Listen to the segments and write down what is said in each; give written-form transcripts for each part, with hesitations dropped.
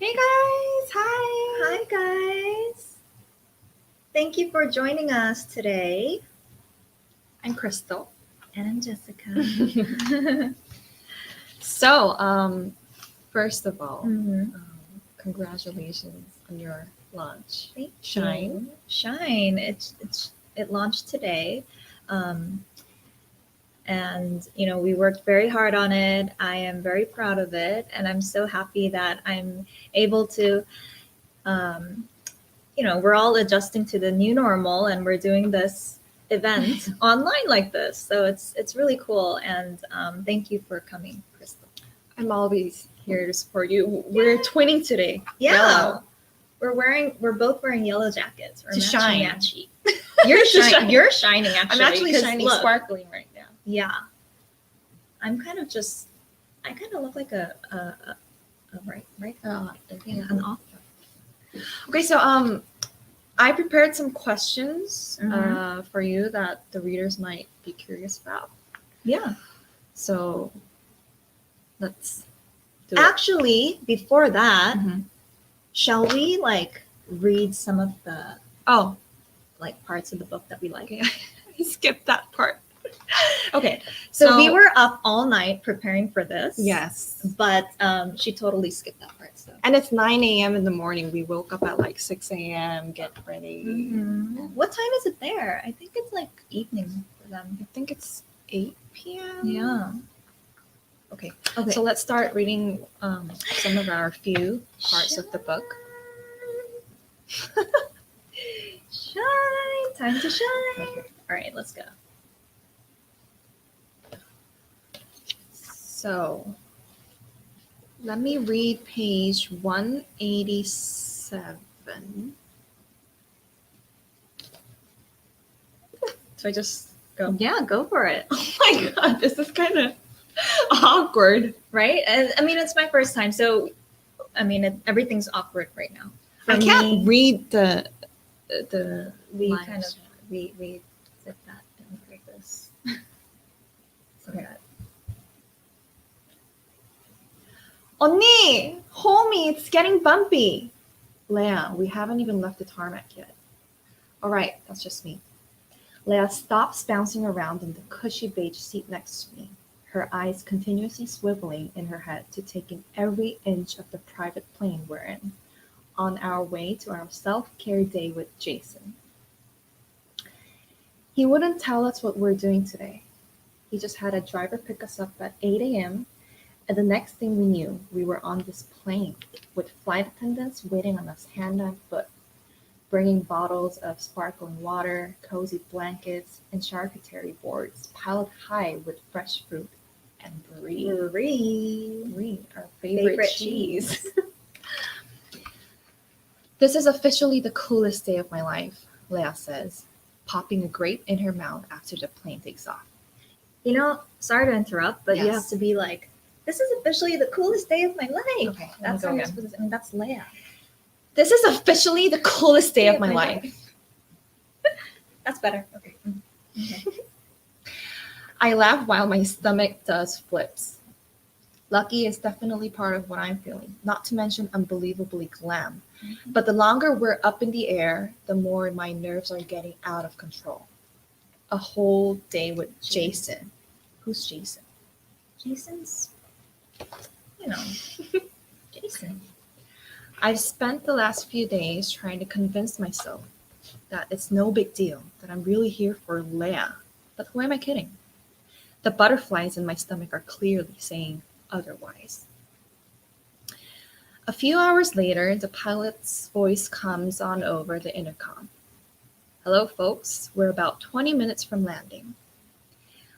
Hey guys! Hi guys! Thank you for joining us today. I'm Krystal. And I'm Jessica. So, first of all, Mm-hmm. Congratulations on your launch. Thank Shine. you. Shine. It launched today. And we worked very hard on it. I am very proud of it, and I'm so happy that I'm able to we're all adjusting to the new normal, and we're doing this event online like this. So it's really cool, and thank you for coming, Krystal. I'm always here to support you. We're twinning today. Yeah. We're both wearing yellow jackets. We're To shine. matchy. You're shining. You're shining actually. I'm actually 'cause shining look, sparkling right now. Yeah. I kind of look like a an author. Okay, so I prepared some questions Mhm. for you that the readers might be curious about. Yeah. So let's do it. Actually, before that, Mhm. shall we read some of the Oh, parts of the book that we like? okay. I skipped that part. Okay, So we were up all night preparing for this. Yes. But she totally skipped that part. So. And it's 9 a.m. in the morning. We woke up at 6 a.m., get ready. Mm-hmm. What time is it there? I think it's evening for them. I think it's 8 p.m. Yeah. Okay. Okay. So let's start reading some of our few parts of the book. Shine. Time to shine. Okay. All right, let's go. So let me read page 187. So I just go. Yeah, go for it. Oh my god, this is kind of awkward. Right? I mean, it's my first time, so everything's awkward right now. I can't read the We lines. kind of we zip that in like this. Okay. Oni, homie, it's getting bumpy. Leah, we haven't even left the tarmac yet. All right, that's just me. Leah stops bouncing around in the cushy beige seat next to me, her eyes continuously swiveling in her head to take in every inch of the private plane we're in, on our way to our self-care day with Jason. He wouldn't tell us what we're doing today. He just had a driver pick us up at 8 a.m., and the next thing we knew, we were on this plane with flight attendants waiting on us hand and foot, bringing bottles of sparkling water, cozy blankets, and charcuterie boards piled high with fresh fruit and brie. Brie, our favorite cheese. This is officially the coolest day of my life, Leah says, popping a grape in her mouth after the plane takes off. Sorry to interrupt, but you Yes. have to be like, this is officially the coolest day of my life. Okay, That's go how you're again. supposed to. And that's Leia. This is officially the coolest day of my life. That's better. Okay. I laugh while my stomach does flips. Lucky is definitely part of what I'm feeling, not to mention unbelievably glam. Mm-hmm. But the longer we're up in the air, the more my nerves are getting out of control. A whole day with Jason. Who's Jason? Jason's, Jason. I've spent the last few days trying to convince myself that it's no big deal, that I'm really here for Leia. But who am I kidding? The butterflies in my stomach are clearly saying otherwise. A few hours later, the pilot's voice comes on over the intercom. Hello, folks. We're about 20 minutes from landing.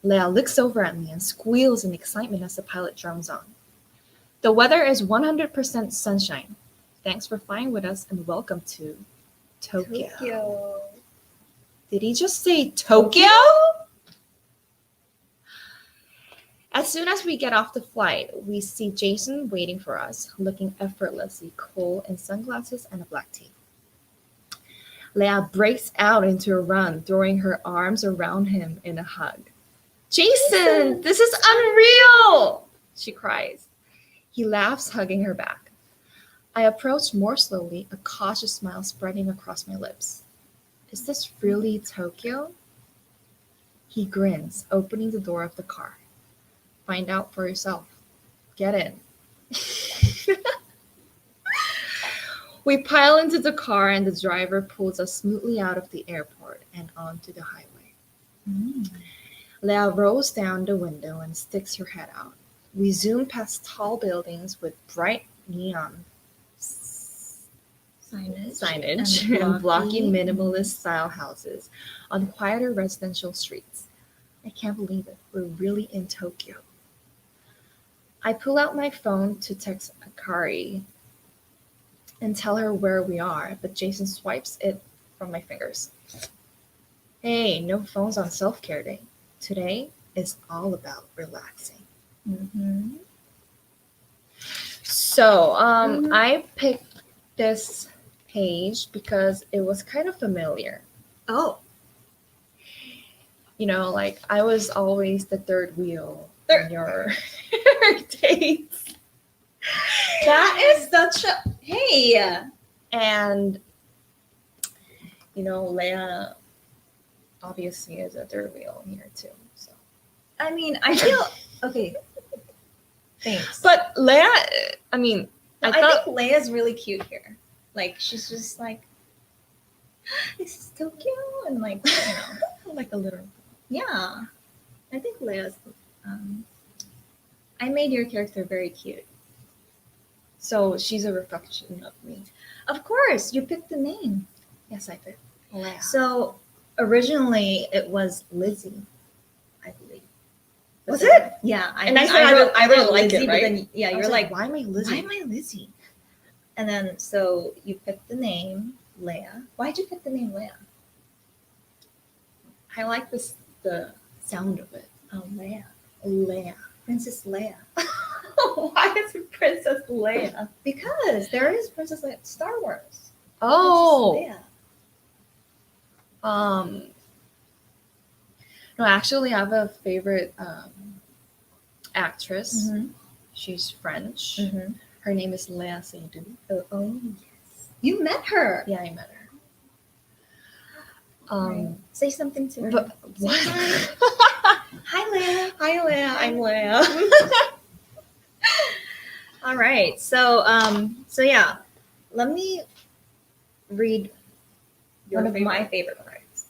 Leia looks over at me and squeals in excitement as the pilot drones on. The weather is 100% sunshine. Thanks for flying with us and welcome to Tokyo. Did he just say Tokyo? As soon as we get off the flight, we see Jason waiting for us, looking effortlessly cool in sunglasses and a black tee. Leia breaks out into a run, throwing her arms around him in a hug. Jason, this is unreal, she cries. He laughs, hugging her back. I approach more slowly, a cautious smile spreading across my lips. Is this really Tokyo? He grins, opening the door of the car. Find out for yourself. Get in. We pile into the car and the driver pulls us smoothly out of the airport and onto the highway. Leah rolls down the window and sticks her head out. We zoom past tall buildings with bright neon signage and blocky minimalist style houses on quieter residential streets. I can't believe it. We're really in Tokyo. I pull out my phone to text Akari and tell her where we are, but Jason swipes it from my fingers. Hey, no phones on self-care day. Today is all about relaxing. So I picked this page because it was kind of familiar. Oh. You know, like I was always the third wheel in your dates. That is such a... Hey! And, you know, Leah obviously is a third wheel here too. So I mean, I feel... Okay. Thanks. But Leah, I mean, I think Leia's really cute here. Like, she's just like, this is Tokyo, and like, you know, like a little. Yeah. I think Leia's, I made your character very cute. So she's a reflection of me. Of course, you picked the name. Yes, I did. Leah. So originally it was Lizzie, I believe. Was it? Yeah. I really like Lizzie, it, right? But then, yeah, you're like, why am I Lizzie? Why am I Lizzie? And then, so you picked the name Leah. Why'd you pick the name Leah? I like the sound of it. Oh, Leia. Leia. Princess Leia. Why is it Princess Leia? Because there is Princess Leia. Star Wars. Oh. Princess Leia. No, actually, I have a favorite actress. Mm-hmm. She's French. Mm-hmm. Her name is Léa Seydoux. Oh, yes. You met her. Yeah, I met her. Right. Say something to her. But what? Hi, Leia. Hi, Leia. I'm Leia. All right. So yeah, let me read one of my favorite parts.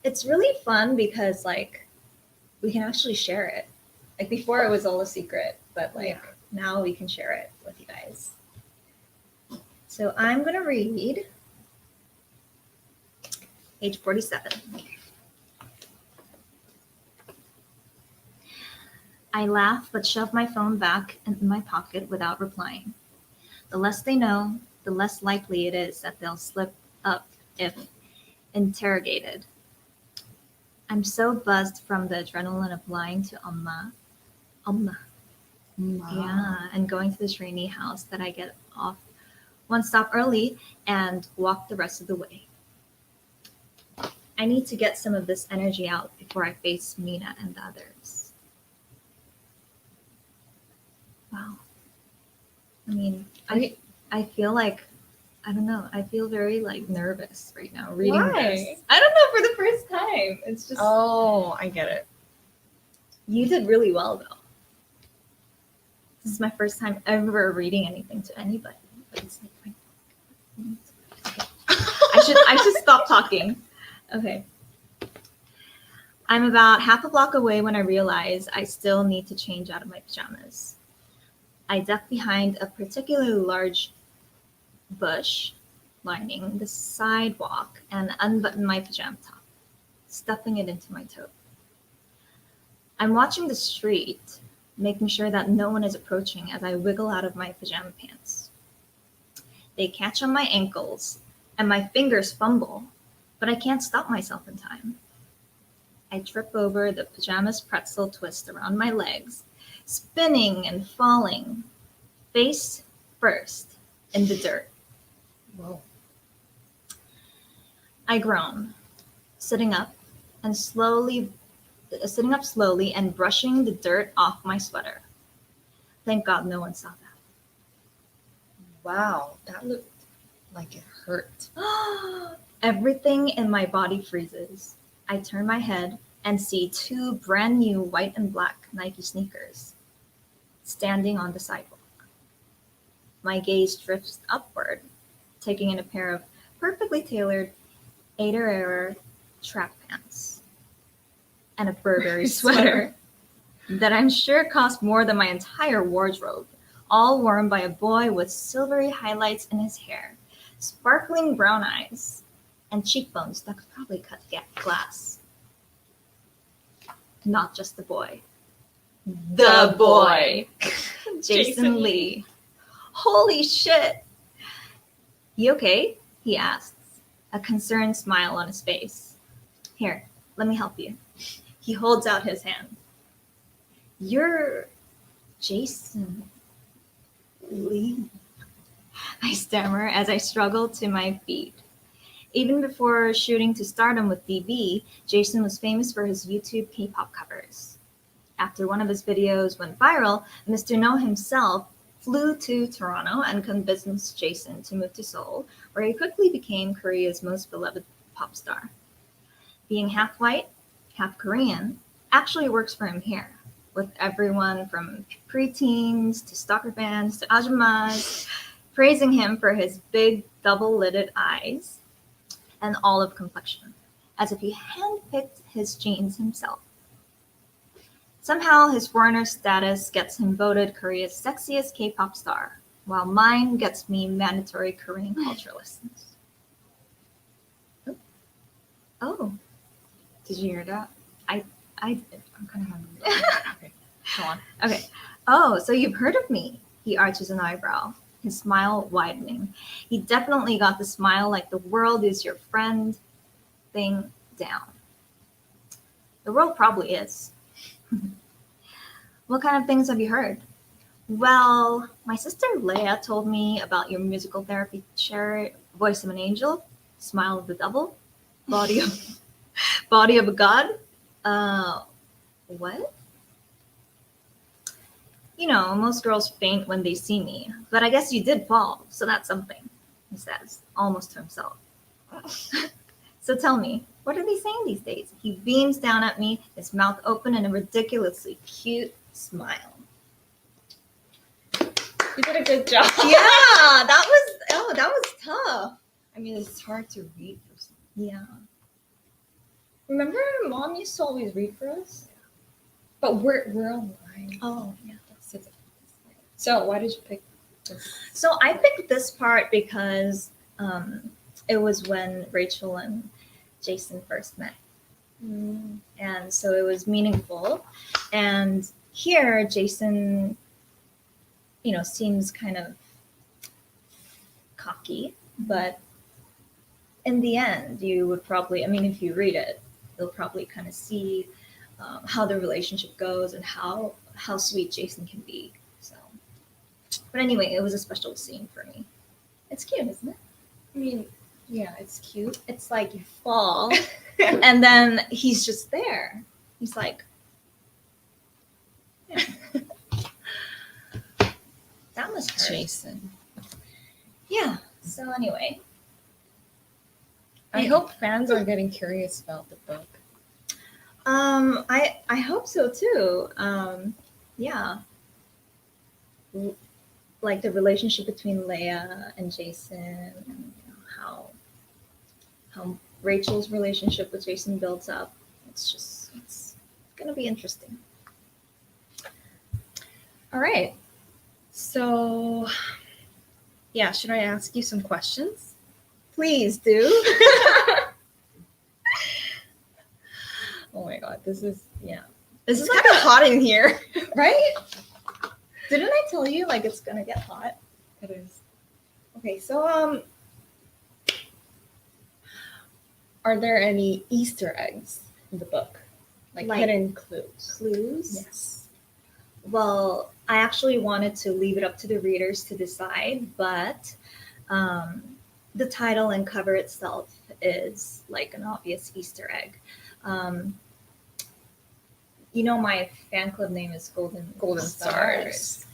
It's really fun because like we can actually share it. Like before it was all a secret, but like now we can share it with you guys. So I'm going to read page 47. I laugh but shove my phone back in my pocket without replying. The less they know, the less likely it is that they'll slip up if interrogated. I'm so buzzed from the adrenaline of lying to Amma. Yeah, and going to the trainee house that I get off one stop early and walk the rest of the way. I need to get some of this energy out before I face Mina and the others. Wow. I mean, I feel like, I don't know, I feel very like nervous right now reading this. I don't know, for the first time. It's just... Oh, I get it. You did really well though. This is my first time ever reading anything to anybody. But it's like I should stop talking. Okay. I'm about half a block away when I realize I still need to change out of my pajamas. I duck behind a particularly large bush lining the sidewalk and unbutton my pajama top, stuffing it into my tote. I'm watching the street, making sure that no one is approaching as I wiggle out of my pajama pants. They catch on my ankles and my fingers fumble, but I can't stop myself in time. I trip over the pajamas pretzel twist around my legs, spinning and falling, face first in the dirt. Whoa. I groan, sitting up slowly and brushing the dirt off my sweater. Thank God no one saw that. Wow, that looked like it hurt. Everything in my body freezes. I turn my head and see 2 brand new white and black Nike sneakers standing on the sidewalk. My gaze drifts upward, taking in a pair of perfectly tailored Ader track pants and a Burberry sweater that I'm sure cost more than my entire wardrobe, all worn by a boy with silvery highlights in his hair, sparkling brown eyes, and cheekbones that could probably cut glass. Not just the boy. The boy. Jason Lee. Holy shit. You okay? He asks, a concerned smile on his face. Here, let me help you. He holds out his hand. You're Jason Lee, I stammer as I struggle to my feet. Even before shooting to stardom with DB, Jason was famous for his YouTube K-pop covers. After one of his videos went viral, Mr. No himself flew to Toronto and convinced Jason to move to Seoul, where he quickly became Korea's most beloved pop star. Being half white, half Korean actually works for him here, with everyone from preteens to stalker fans to ajumas praising him for his big double-lidded eyes and olive complexion, as if he handpicked his genes himself. Somehow his foreigner status gets him voted Korea's sexiest K-pop star, while mine gets me mandatory Korean culture lessons. Oh, Did you hear that? I did. I'm kind of hungry. Okay, go on. Okay. Oh, so you've heard of me? He arches an eyebrow, his smile widening. He definitely got the smile like the world is your friend thing down. The world probably is. What kind of things have you heard? Well, my sister Leia told me about your musical therapy chair, Voice of an Angel, Smile of the Devil, Body of a God. What? You know, most girls faint when they see me, but I guess you did fall, so that's something, he says, almost to himself. So tell me, what are they saying these days? He beams down at me, his mouth open in a ridiculously cute smile. You did a good job. Yeah, that was tough. I mean, it's hard to read for some. Yeah. Remember, Mom used to always read for us? But we're online. Oh, yeah. So why did you pick this? So I picked this part because it was when Rachel and Jason first met. And so it was meaningful. And here, Jason, seems kind of cocky, but in the end, you would probably, if you read it, you'll probably kind of see how the relationship goes and how sweet Jason can be. So, but anyway, it was a special scene for me. It's cute, isn't it? I mean, yeah, it's cute. It's like you fall. And then he's just there. He's like, yeah. That was hurt. Jason. Yeah. So anyway, I hope fans are getting curious about the book. I hope so too. Yeah. Like the relationship between Leia and Jason, and how Rachel's relationship with Jason builds up. It's gonna be interesting. All right. So, yeah, should I ask you some questions? Please do. Oh my God, this is This This is is kind kinda of hot in here. right? Didn't I tell you it's gonna get hot? It is. Okay, so are there any Easter eggs in the book? Like hidden clues? Clues? Yes. Well, I actually wanted to leave it up to the readers to decide, but the title and cover itself is like an obvious Easter egg. My fan club name is Golden Stars.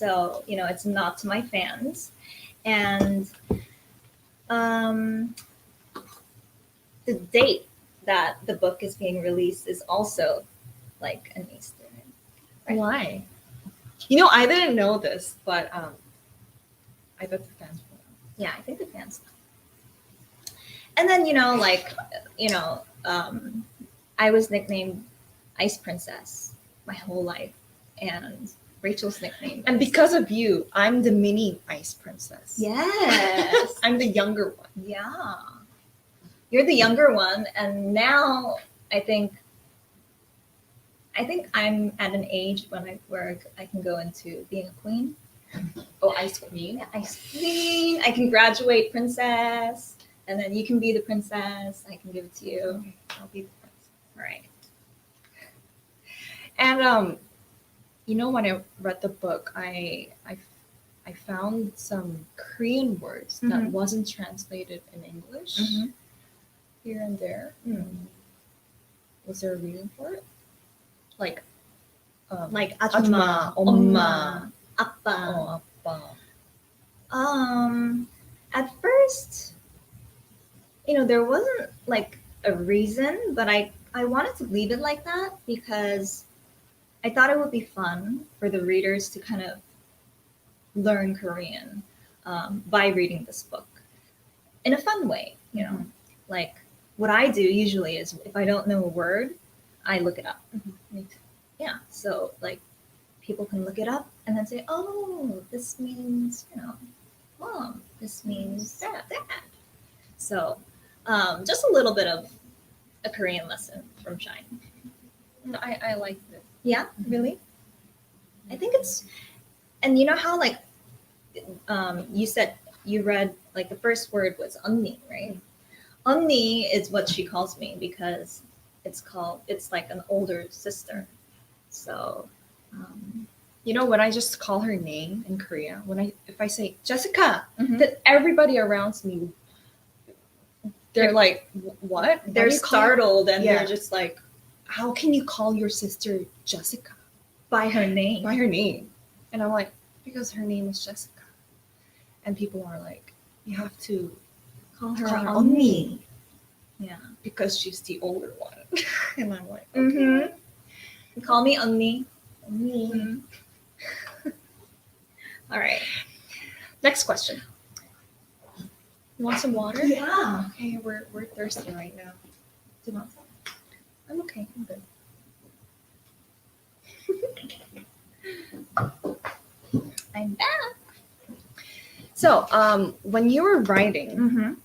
So, it's not to my fans. And the date that the book is being released is also like an Easter egg. Right? Why? I didn't know this, but I bet the fans will know. Yeah, I think the fans know. And then, I was nicknamed Ice Princess my whole life. And Rachel's nickname. And because of you, I'm the mini Ice Princess. Yes. I'm the younger one. Yeah. You're the younger one. And now I think I'm at an age where I can go into being a queen. Oh, Ice Queen? Yeah, Ice Queen. I can graduate princess. And then you can be the princess. I can give it to you. Okay, I'll be the princess. All right. And when I read the book, I found some Korean words that wasn't translated in English here and there. Was there a reason for it? Like 아줌마, 엄마, 아빠. 아빠. At first, there wasn't like a reason, but I wanted to leave it like that because I thought it would be fun for the readers to kind of learn Korean by reading this book in a fun way, Like what I do usually is if I don't know a word, I look it up. Me too. Yeah, so like people can look it up and then say, oh, this means, mom, this means dad. So just a little bit of a Korean lesson from Shine. I like it. Yeah, really? I think it's, and you know how like you said you read like the first word was 언니, right? 언니 is what she calls me because it's like an older sister. So when I just call her name in Korea, if I say Jessica, then everybody around me, they're like, what? They're startled and they're just like, how can you call your sister Jessica? By her name. By her name. And I'm like, because her name is Jessica. And people are like, you have to call her 언니. Yeah. Because she's the older one. And I'm like, okay. Call me 언니. 언니. All right. Next question. You want some water? Yeah. Okay, we're thirsty right now. Do you want some? I'm okay. I'm good. I'm back. So, when you were writing,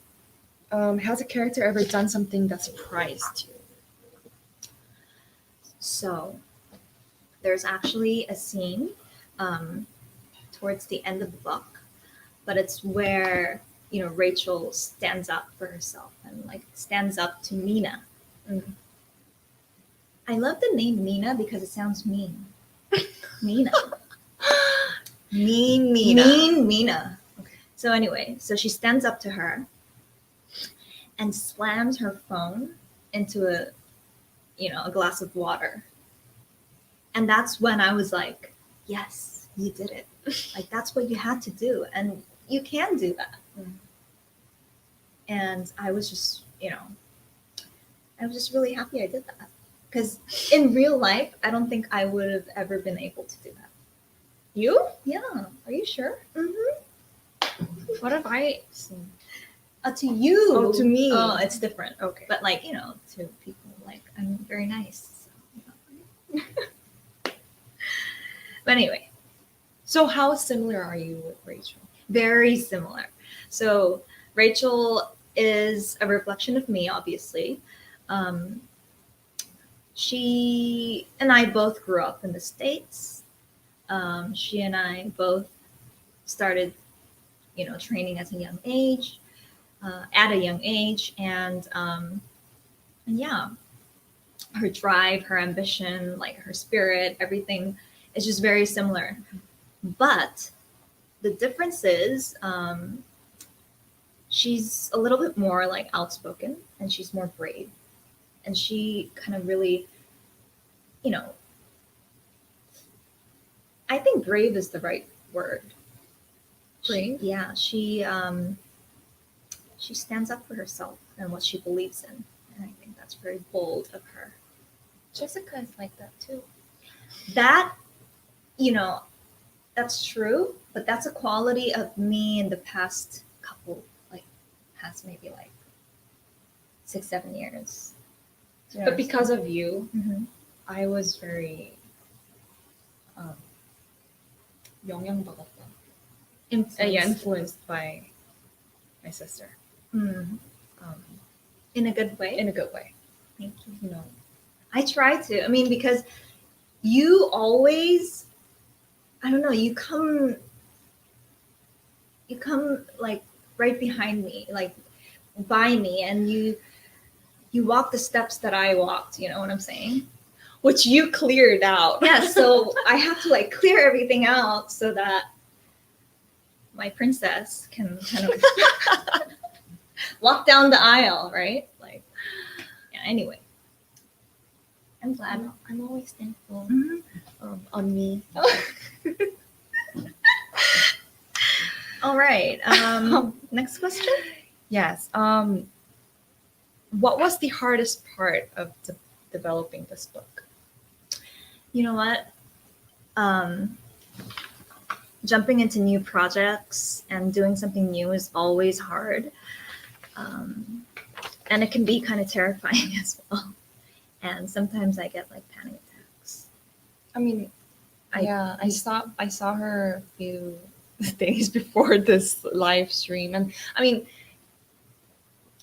has a character ever done something that surprised you? So, there's actually a scene towards the end of the book, but it's where Rachel stands up for herself and like stands up to Mina. I love the name Mina because it sounds mean. Mina. Mean Mina. Mean Mina. Okay. So anyway, so she stands up to her and slams her phone into a glass of water. And that's when I was like, yes, you did it. Like that's what you had to do. And you can do that. And I was just, really happy I did that. Because in real life, I don't think I would have ever been able to do that. You? Yeah. Are you sure? What have I seen? To you. Oh, to me. Oh, it's different. Okay. But like, to people, like, I'm very nice. So, But anyway. So how similar are you with Rachel? Very similar. So Rachel is a reflection of me, obviously. She and I both grew up in the States. She and I both started, training at a young age, and yeah, her drive, her ambition, like her spirit, everything is just very similar. But the difference is, she's a little bit more like outspoken and she's more brave. And she kind of really, I think brave is the right word. Brave. She stands up for herself and what she believes in, and I think that's very bold of her. Jessica is like that too. That, that's true, but that's a quality of me in the past past maybe 6-7 years. But because of you, Mm-hmm. I was very 영향받았다. Influenced by my sister. In a good way? In a good way. Thank you. I try to. I mean, because you always, I don't know, you come right behind me, by me, and you walk the steps that I walked, you know what I'm saying? Which you cleared out. Yeah, so I have to clear everything out so that my princess can kind of walk down the aisle, right? Anyway. I'm glad. I'm always thankful on me. Oh. All right. Next question. Yes. What was the hardest part of developing this book? You know what? Jumping into new projects and doing something new is always hard. And it can be kind of terrifying as well. And sometimes I get panic attacks. I mean, I saw her a few days before this live stream, and I mean,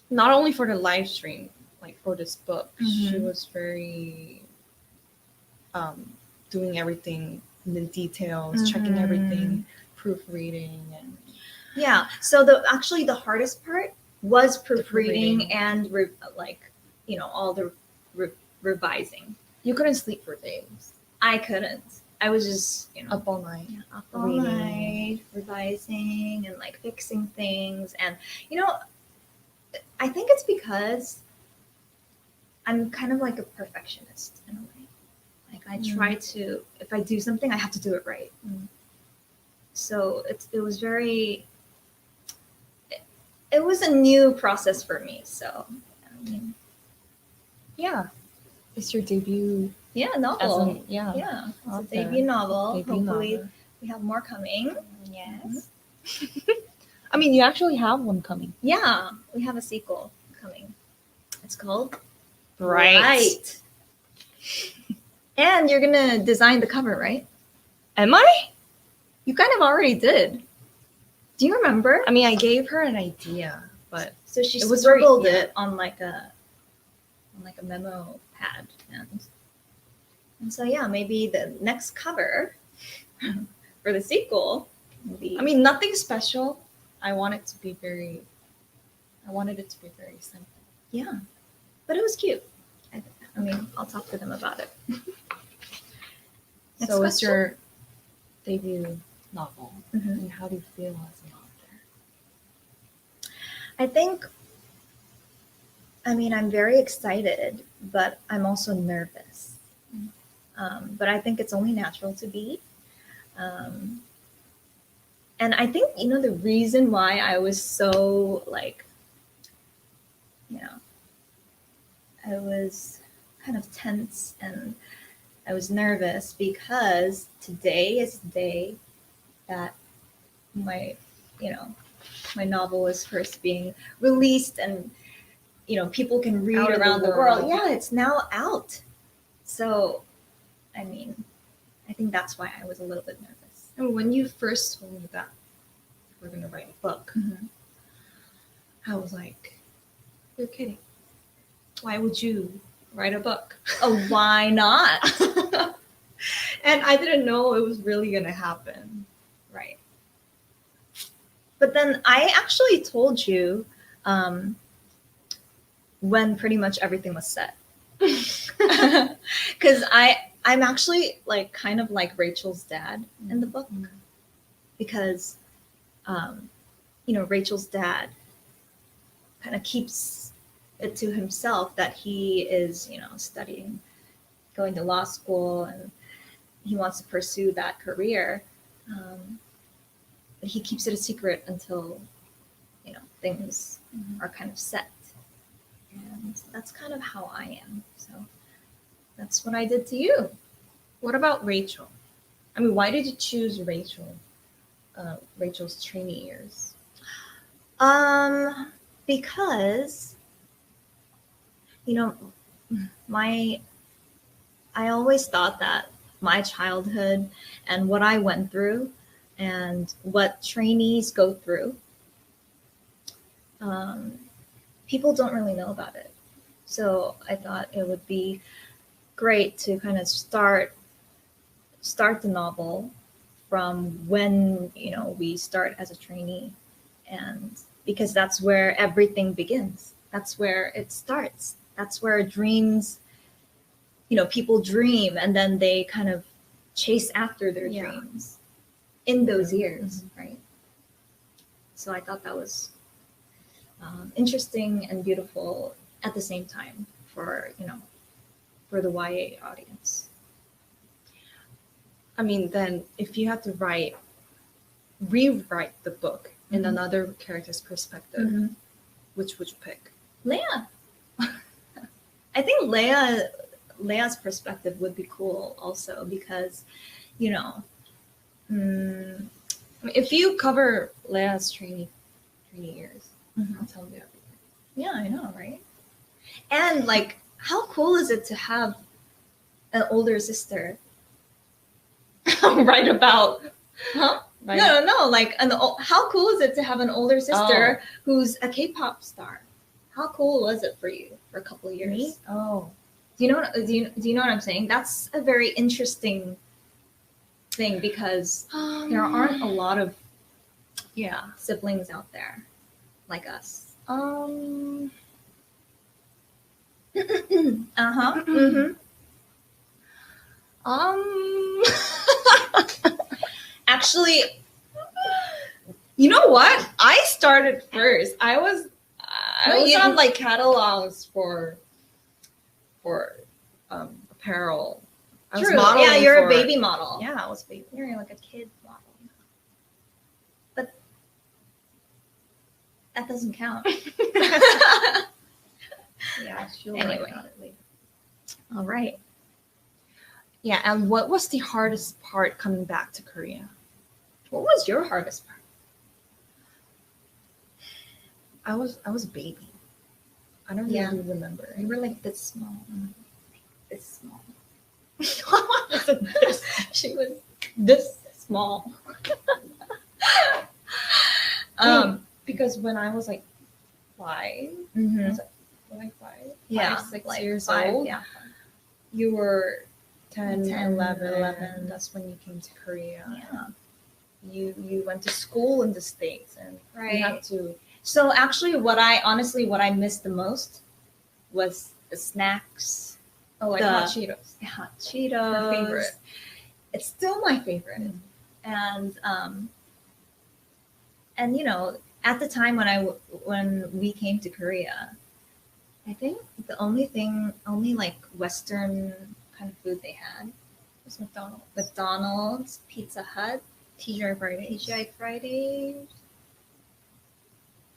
not only for the live stream, for this book, she was very doing everything in the details, checking everything, proofreading, and So the hardest part was proofreading and all the revising. You couldn't sleep for days. I couldn't. I was just up all night, up all night, revising and fixing things. And I think it's because I'm kind of like a perfectionist in a way. I try to, if I do something, I have to do it right. So it was very. It was a new process for me. So it's your debut. Novel. It's author. a debut novel. Hopefully, novel. we have more coming. Yes. I mean, you actually have one coming. Yeah, we have a sequel coming. It's called Bright. And you're gonna design the cover, right? Am I? You kind of already did. Do you remember? I mean, I gave her an idea, but so she it was scribbled it on a memo pad, and so maybe the next cover for the sequel will be. I mean, nothing special. I wanted it to be very simple. Yeah, but it was cute. I mean, I'll talk to them about it. So it's your debut novel, and how do you feel as an author? I think, I'm very excited, but I'm also nervous. But I think it's only natural to be. And I think, the reason why I was so I was kind of tense and I was nervous because today is the day that my novel is first being released and, people can read around the world. Yeah, it's now out. So, I think that's why I was a little bit nervous. And when you first told me that we're going to write a book, I was like, you're kidding. Why would you write a book? Oh, why not? And I didn't know it was really going to happen. Right. But then I actually told you when pretty much everything was set. Because I'm actually kind of like Rachel's dad in the book. Because, Rachel's dad kind of keeps it to himself that he is, studying, going to law school, and he wants to pursue that career. he keeps it a secret until, things are kind of set. And that's kind of how I am. So that's what I did to you. What about Rachel? I mean, why did you choose Rachel? Rachel's trainee years. Because, I always thought that my childhood and what I went through and what trainees go through, people don't really know about it. So I thought it would be great to kind of start the novel from when, we start as a trainee. And because that's where everything begins. That's where it starts. That's where dreams, people dream and then they kind of chase after their dreams in those years, right? So I thought that was interesting and beautiful at the same time for the YA audience. I mean, then if you had to rewrite the book in another character's perspective, which would you pick? Leia. I think Leia's perspective would be cool also because, I mean, if you cover Leia's trainee years, I'll tell you everything. Yeah, I know, right? And like, how cool is it to have an older sister? Right about, huh? Right. No. Like, how cool is it to have an older sister who's a K-pop star? How cool was it for you for a couple of years? Me? Oh, do you know what I'm saying? That's a very interesting thing because there aren't a lot of siblings out there like us. Actually, you know what? I started first. I was on like catalogs for apparel. I was True. modeling Yeah, you're for, a baby model. Yeah, I was a baby. You're like a kid model. But that doesn't count. Yeah, she'll Anyway. write about it later. All right. Yeah, and what was the hardest part coming back to Korea? What was your hardest part? I was a baby. I don't really remember. You were like this small. This small. She was this small. Because when I was like 5, I was like 5, 6 years old. Yeah. You were 10, 11. 11. That's when you came to Korea. Yeah. You went to school in the States and you had to. So actually what I missed the most was the snacks. Oh, like hot Cheetos. Hot Cheetos. Her favorite. It's still my favorite. And at the time when we came to Korea, I think the only like Western kind of food they had was McDonald's, Pizza Hut, TGI Fridays.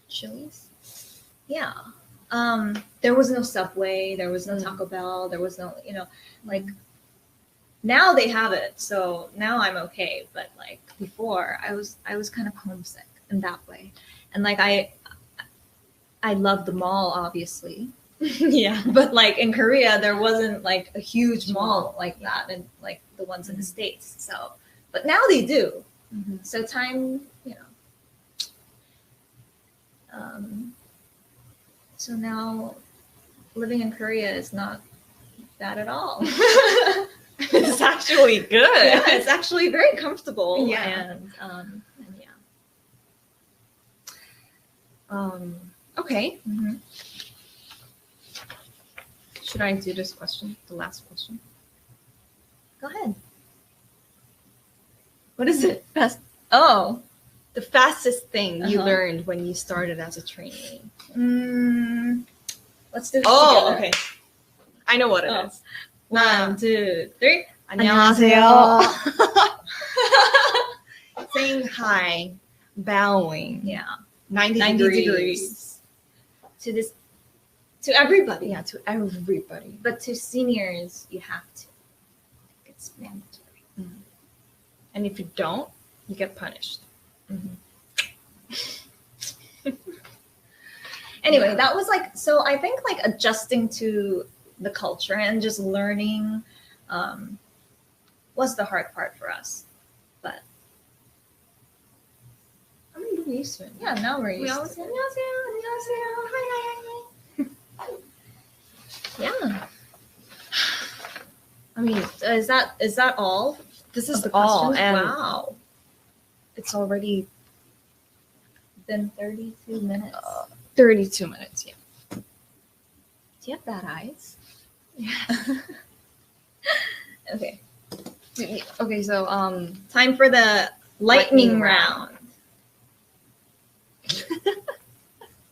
Chili's. Yeah. There was no Subway, there was no Taco Bell, there was no, like now they have it, so now I'm okay. But like before, I was kind of homesick in that way. And like I love the mall, obviously. Yeah. But like in Korea, there wasn't like a huge mall like that, and like the ones in the States. So, but now they do. So time, so now living in Korea is not bad at all. It's actually good. Yeah, it's actually very comfortable. Yeah. And okay. Should I do this question? The last question? Go ahead. What is it? The fastest thing you learned when you started as a trainee. Let's do this together. Okay. I know what it is. 1, 2, 3. 안녕하세요. Saying hi bowing. Yeah. 90 degrees. To everybody. Yeah, to everybody. But to seniors, you have to. It's mandatory. And if you don't, you get punished. Anyway, that was like, so I think like adjusting to the culture and just learning was the hard part for us. But I mean, we're used to it. yeah, now we're used always to it. Yeah. I mean, is that all? This is the all. questions? And Wow. it's already Been 32 minutes. 32 minutes. Yeah. Do you have bad eyes? Yeah. Okay. Okay, so Time for the lightning Lightning round.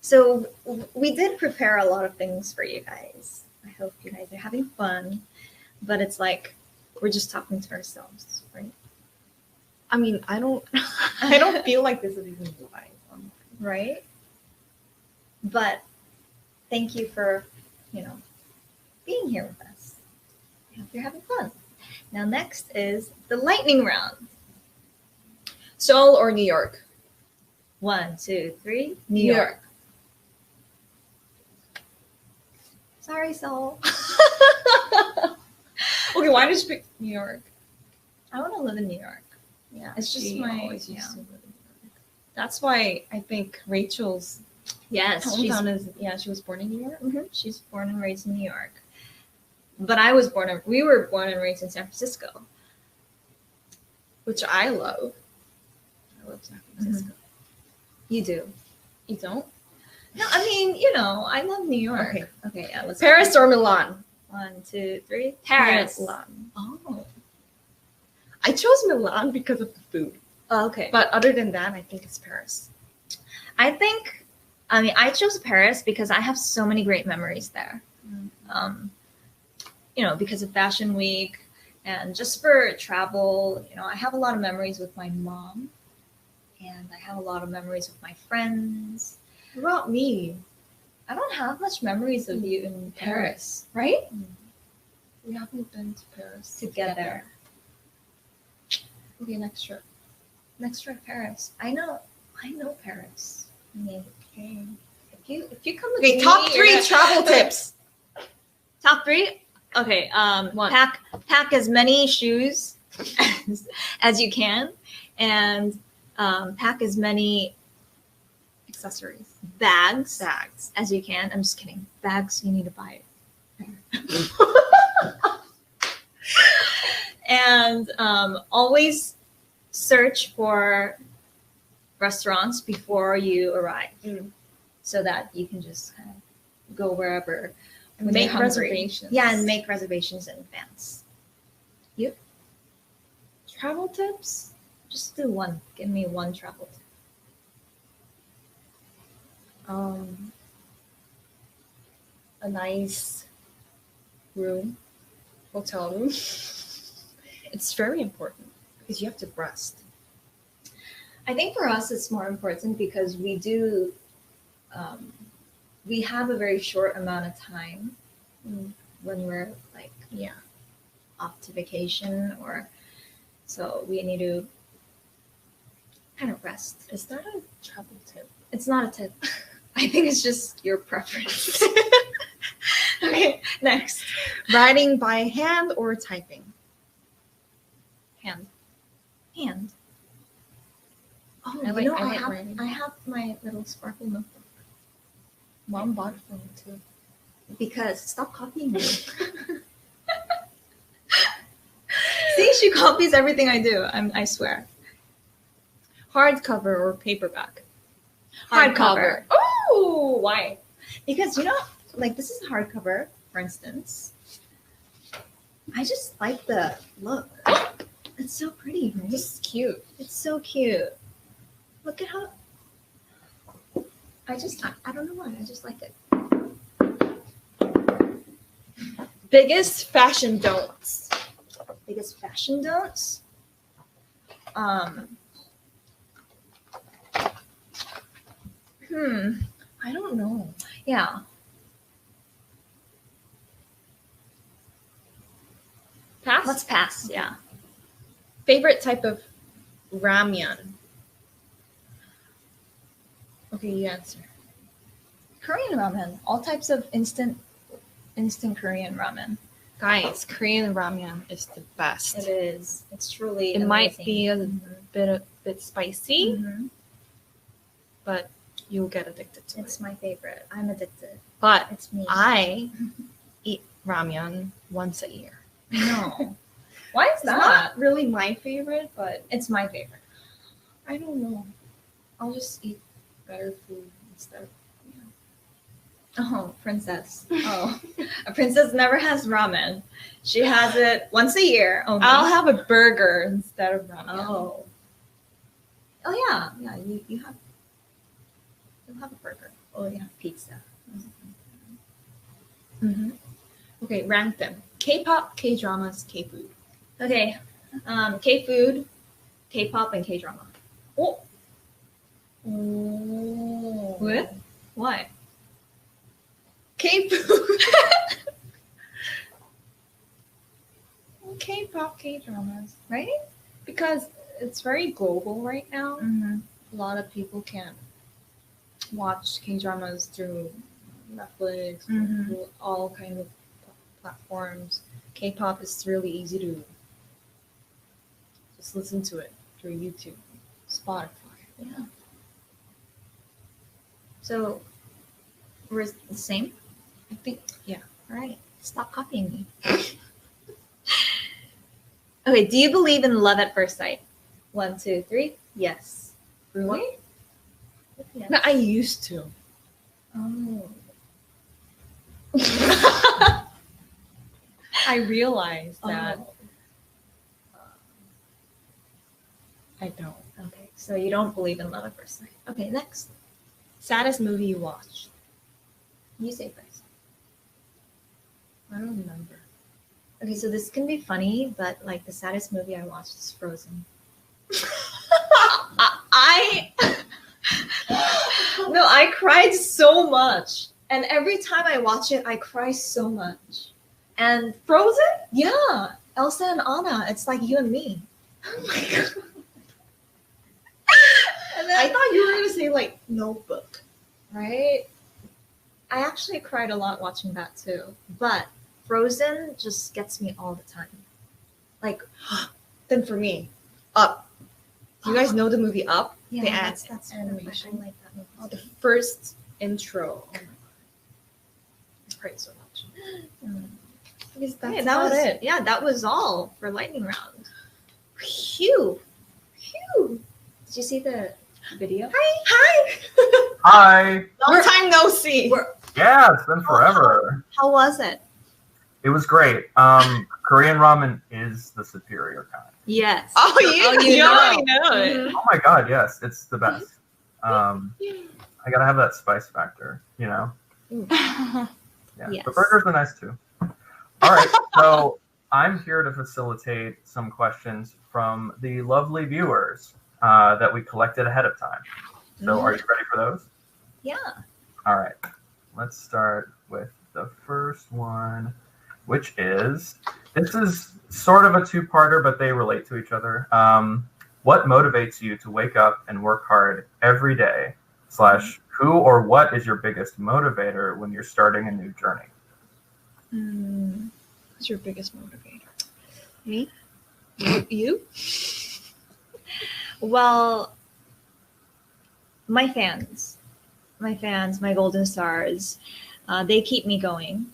So we did prepare a lot of things for you guys. I hope you guys are having fun, but it's like we're just talking to ourselves, right? I mean, I don't feel like this is even live. Right? But thank you for, being here with us. I hope you're having fun. Now next is the lightning round. Seoul or New York? 1, 2, 3. New York. Sorry, Seoul. Okay, why did you pick New York? I want to live in New York. Yeah, it's just She my. always used Yeah. to live in New York. That's why I think Rachel's Yes, hometown is. Yeah, she was born in New York. she's born and raised in New York. But we were born and raised in San Francisco. Which I love. I love San Francisco. You do. You don't? No, I mean, I love New York. Okay. Okay, yeah, let's Paris or Milan? 1, 2, 3. Paris. Milan. Oh. I chose Milan because of the food. Oh, okay. But other than that, I think it's Paris. I chose Paris because I have so many great memories there. Because of Fashion Week and just for travel, I have a lot of memories with my mom and I have a lot of memories with my friends. What about me? I don't have much memories of you in Paris, right? We haven't been to Paris Together. Okay, next trip. Next trip, Paris. I know Paris. I mean, Okay. if you come with Okay, me, top 3 you're- travel tips. Top 3? Okay. One. Pack as many shoes as you can, and pack as many Accessories. bags Bags. as you can. I'm just kidding. Bags you need to buy. And always search for restaurants before you arrive, so that you can just kind of go wherever. when Make you're hungry. reservations. Yeah, and make reservations in advance. You Travel tips? just do one. Give me one travel tip. A nice room, hotel room. It's very important because you have to rest. I think for us it's more important because we do. We have a very short amount of time when we're like off to vacation, or so we need to kind of rest. Is that a travel tip? It's not a tip. I think it's just your preference. Okay, next. Writing by hand or typing? Hand. Oh, I like writing. I have my little sparkle notebook. Mom bought it for me too. Because stop copying me. See, she copies everything I do. I swear. Hardcover or paperback? Hardcover. Oh, why? Because like this is a hardcover, for instance. I just like the look. It's so pretty, right? This is cute. It's so cute. Look at how. I don't know why. I just like it. Biggest fashion don'ts? Biggest fashion don'ts. I don't know. Yeah. Pass? Let's pass. Yeah. Favorite type of ramyun? Okay, you answer. Korean ramen. All types of instant Korean ramen. Guys, Korean ramyun is the best. It is. It's truly It amazing. might be a bit spicy, Mhm. but you'll get addicted to It's it. my favorite. I'm addicted. But It's me. I eat ramyun once a year. No. Why is It's that? not really my favorite, but It's my favorite. I don't know. I'll just eat better food instead of. Oh, princess. Oh, a princess never has ramen. She has it once a year only. I'll have a burger instead of ramen. Oh. Oh yeah, yeah. You'll have a burger. Oh yeah, pizza. Mm-hmm. Okay, rank them. K-pop, K-dramas, K-food. Okay, K-food, K-pop, and K-drama. Oh. What? Why? K-food. K-pop, K-dramas, Right? because it's very global right now. Mm-hmm. A lot of people can't watch K-dramas through Netflix, Mhm. through all kinds of platforms. K-pop is really easy to just listen to it through YouTube, Spotify. Yeah. So we're the same. I think, yeah. All right. Stop copying me. Okay. Do you believe in love at first sight? 1, 2, 3. Yes. Really? Yes. No, I used to. Oh. I realized that Oh. I don't. Okay. So you don't believe in love at first sight. Okay. Next. Saddest movie you watched? You say first. I don't remember. Okay. So this can be funny, but like the saddest movie I watched is Frozen. I cried so much. And every time I watch it, I cry so much. And Frozen? yeah, Elsa and Anna, it's like you and me. Oh my god. And I then, thought you were gonna say like Notebook. right? I actually cried a lot watching that too. But Frozen just gets me all the time. Like, Then for me, Up. Do you guys know the movie Up? yeah, The ad- that's animation. I like that movie. Oh, the first intro. Oh my god. I cried so much. Because that's Okay, about was it. Yeah, that was all for lightning round. Phew. Phew. Did you see the video? Hi. Hi. Long time no see. Yeah, it's been forever. How was it? It was great. Korean ramen is the superior kind. Yes. Oh, you know. already know it. Mhm. Oh my god, yes, it's the best. I gotta have that spice factor, you know? Yeah. Yes. But burgers are nice too. All right, so I'm here to facilitate some questions from the lovely viewers that we collected ahead of time. So are you ready for those? Yeah. All right, let's start with the first one, which is, this is sort of a two-parter, but they relate to each other. What motivates you to wake up and work hard every day? / who or what is your biggest motivator when you're starting a new journey? What's your biggest motivator? Me? You? Well, my fans, my golden stars, they keep me going.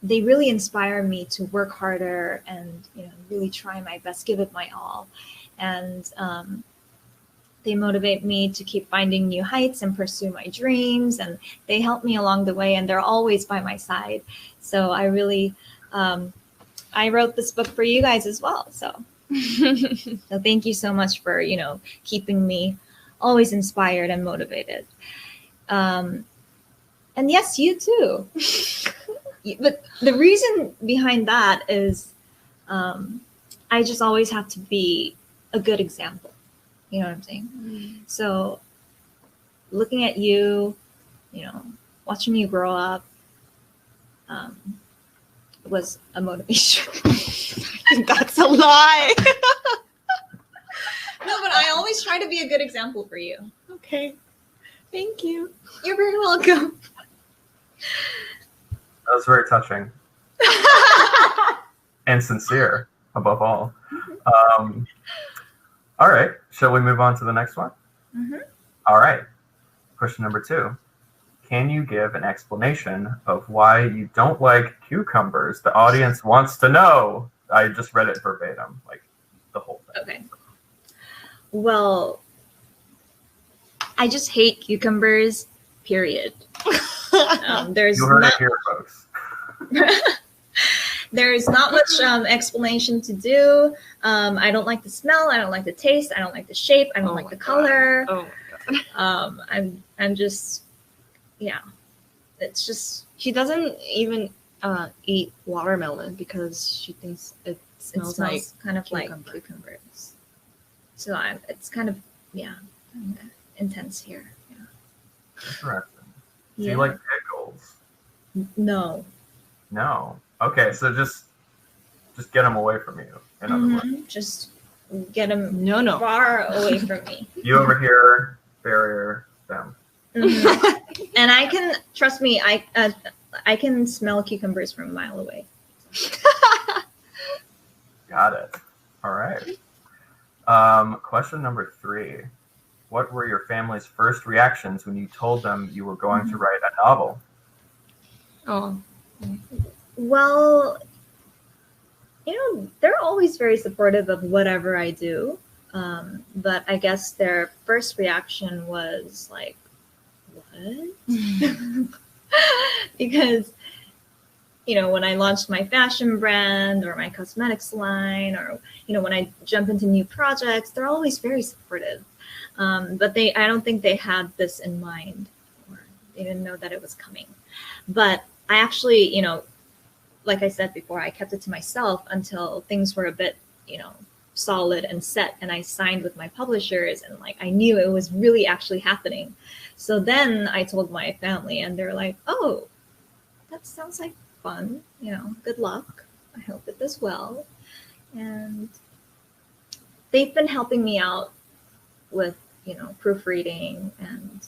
They really inspire me to work harder and really try my best, give it my all, and they motivate me to keep finding new heights and pursue my dreams, and they help me along the way, and they're always by my side. So I really, I wrote this book for you guys as well. So, so thank you so much for, keeping me always inspired and motivated. And yes, you too. But the reason behind that is I just always have to be a good example. You know what I'm saying? So looking at you, watching you grow up, was a motivation. That's a lie. No, but I always try to be a good example for you. Okay. Thank you. You're very welcome. That was very touching and sincere, above all. All right. Shall we move on to the next one? Mm-hmm. All right. Question number 2. Can you give an explanation of why you don't like cucumbers? The audience wants to know. I just read it verbatim, like the whole thing. Okay. Well, I just hate cucumbers, period. There's You heard not, it here, folks. there's not much explanation to do. I don't like the smell. I don't like the taste. I don't like the shape. I don't like the color. Oh my God. I'm just, yeah. It's just, She doesn't even eat watermelon because she thinks it smells like kind of cucumber. like cucumbers. So it's kind of, yeah, kind of intense here. Yeah. Interesting. Do Yeah. you like pickles? No. No. Okay, so just get them away from you. In other words, Just get them No. far away from me. you over here, barrier them. Mhm. And I can, trust me, I can smell cucumbers from a mile away. Got it. All right. Question number 3. What were your family's first reactions when you told them you were going to write a novel? Oh. Well, they're always very supportive of whatever I do. But I guess their first reaction was like, what? Because, when I launched my fashion brand or my cosmetics line, or, when I jump into new projects, they're always very supportive. But I don't think they had this in mind, or they didn't know that it was coming. But I actually, like I said before, I kept it to myself until things were a bit, solid and set, and I signed with my publishers, and I knew it was really actually happening. So then I told my family, and they're like, oh, that sounds like fun, good luck. I hope it does well. And they've been helping me out with, proofreading and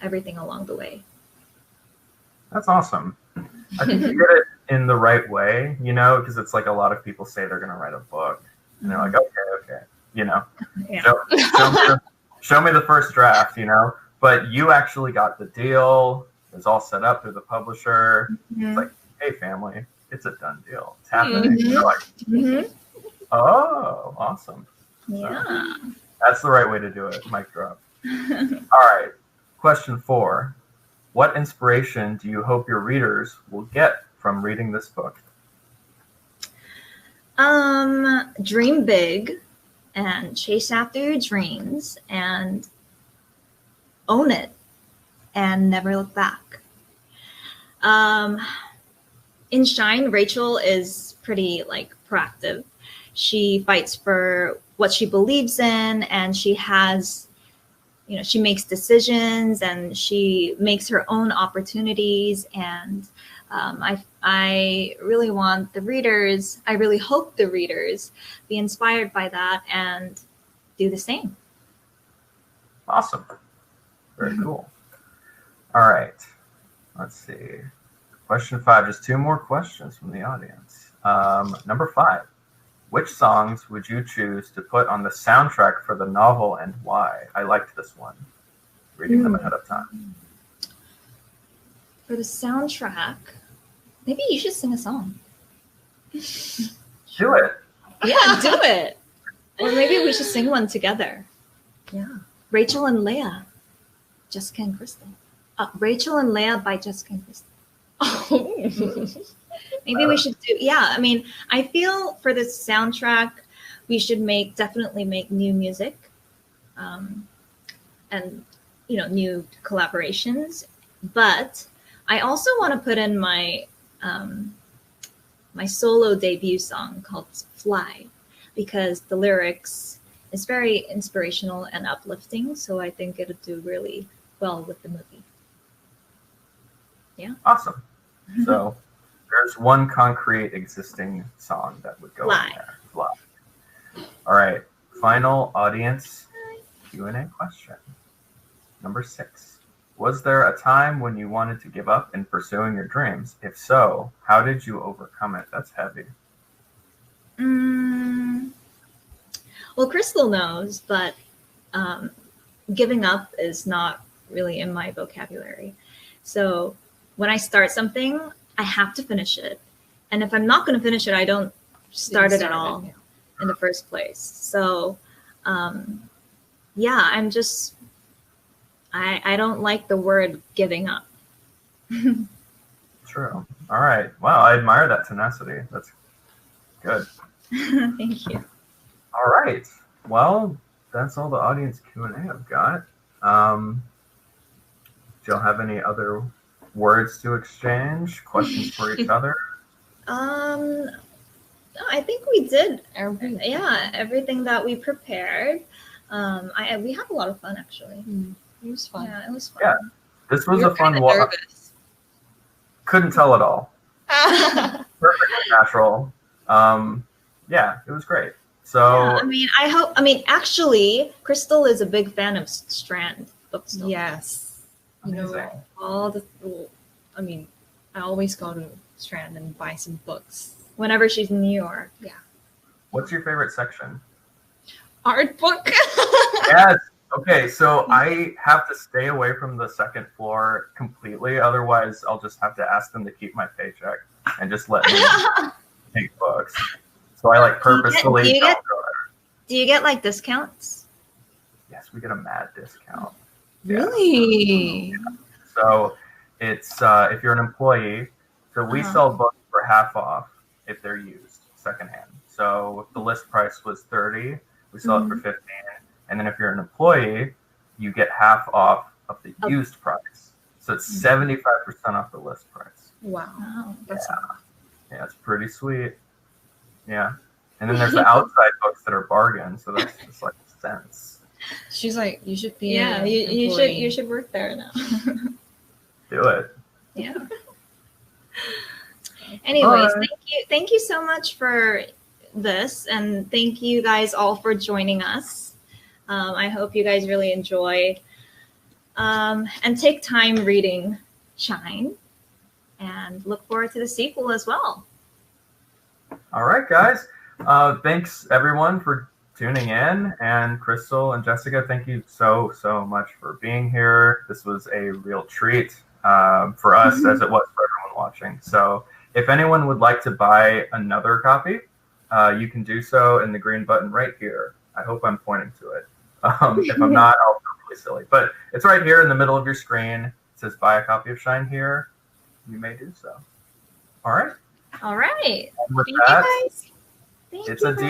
everything along the way. That's awesome. I think you did it in the right way, because it's like a lot of people say they're going to write a book. And they're like, okay. Yeah. Show me the first draft, But you actually got the deal. It was all set up through the publisher. Mm-hmm. It's like, hey, family, it's a done deal. It's happening. You're like, oh, awesome. Yeah. So, that's the right way to do it. Mic drop. All right. Question 4. What inspiration do you hope your readers will get from reading this book? Dream big and chase after your dreams and own it and never look back. In Shine, Rachel is pretty proactive. She fights for what she believes in, and she has, she makes decisions and she makes her own opportunities. And I really want the readers, I really hope the readers be inspired by that and do the same. Awesome. Very cool. All right. Let's see. Question 5, just 2 more questions from the audience. Number 5. Which songs would you choose to put on the soundtrack for the novel and why? I liked this one, reading them ahead of time. For the soundtrack, maybe you should sing a song. Do it. Yeah, do it. Or maybe we should sing one together. Yeah. Rachel and Leah, Jessica and Krystal. Rachel and Leah by Jessica and Krystal. Oh. Maybe we should do, I feel for this soundtrack, we should definitely make new music and, new collaborations. But I also want to put in my my solo debut song called Fly, because the lyrics it's very inspirational and uplifting. So I think it'll do really well with the movie. Yeah. Awesome. So there's one concrete existing song that would go Fly. in there. Fly. All right. Final audience Q&A question. Number 6. Was there a time when you wanted to give up in pursuing your dreams? If so, how did you overcome it? That's heavy. Well, Krystal knows, but giving up is not really in my vocabulary. So when I start something, I have to finish it. And if I'm not going to finish it, I don't start it at all in the first place. So, yeah, I'm just, I don't like the word giving up. True. All right. Wow, I admire that tenacity. That's good. Thank you. All right. Well, that's all the audience Q&A I've got. Do y'all have any other words to exchange? Questions for each other? No, I think we did everything that we prepared. We had a lot of fun actually. It was fun. Yeah, it was fun. Yeah. This was We were a fun kinda walk. nervous. Couldn't tell it all. Perfect and natural. Yeah, it was great. So Yeah, actually, Krystal is a big fan of Strand Book Store. Yes. You Amazing. know, all the, I mean, I always go to Strand and buy some books. Whenever she's in New York. what's your favorite section? Art book. Yes. Okay, so I have to stay away from the second floor completely. Otherwise, I'll just have to ask them to keep my paycheck and just let me take books. So I like purposefully do you don't get- go there. Do you get like discounts? Yes, we get a mad discount. Really? So it's if you're an employee, so we sell books for half off if they're used secondhand. So if the list price was $30, we sell it for $15. And then if you're an employee, you get half off of the used price. So it's 75% off the list price. Wow. Oh, That's Yeah, it's pretty sweet. Yeah. And then there's the outside books that are bargains, so that's just like cents. She's like, you should be. yeah. an You employee. should work there now. Do it. Yeah. Anyways, Bye. thank you so much for this, and thank you guys all for joining us. I hope you guys really enjoyed, and take time reading Shine, and look forward to the sequel as well. All right, guys. Thanks everyone for tuning in, and Krystal and Jessica, thank you so much for being here. This was a real treat for us as it was for everyone watching. So if anyone would like to buy another copy, you can do so in the green button right here. I hope I'm pointing to it. If I'm not, I'll feel really silly. But it's right here in the middle of your screen. It says buy a copy of Shine here. You may do so. All right. All right. And with Thank that, you guys. Thank it's you a deal.